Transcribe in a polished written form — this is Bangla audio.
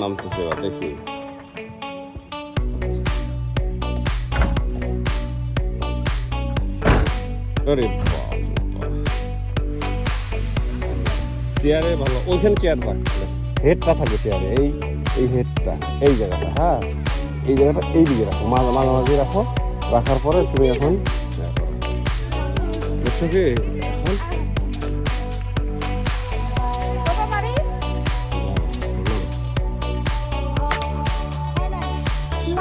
নামতেছে এবার দেখি। চেয়ারে ভালো, ওইখানে চেয়ার রাখতে হেডটা থাকে চেয়ারে, এই হেডটা এই জায়গাটা, হ্যাঁ এই জায়গাটা এই দিকে রাখো, মাঝামাঝি রাখো, রাখার পরে তুমি এখন বুঝছো কি